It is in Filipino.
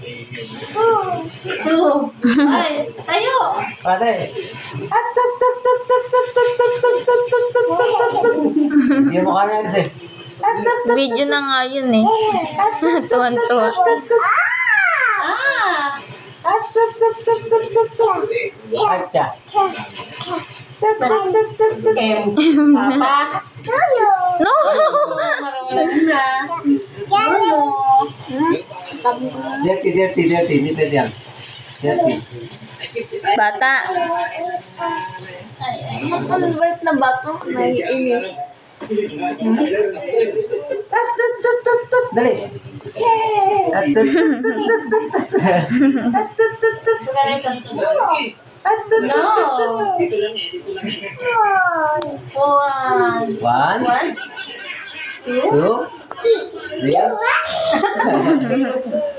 Two. Ay, tayo. Pare. Hindi mo kaya kasi. Video na nga yun eh. Tuwan-tuwa. Ah! Atcha. M. Papa. No! Marunong na. Ano? Dirty. Hindi pwede yan. Dirty. Bata. Convert na ba ito? Naiinis. Dali. No. One. One, One. Two. two, three.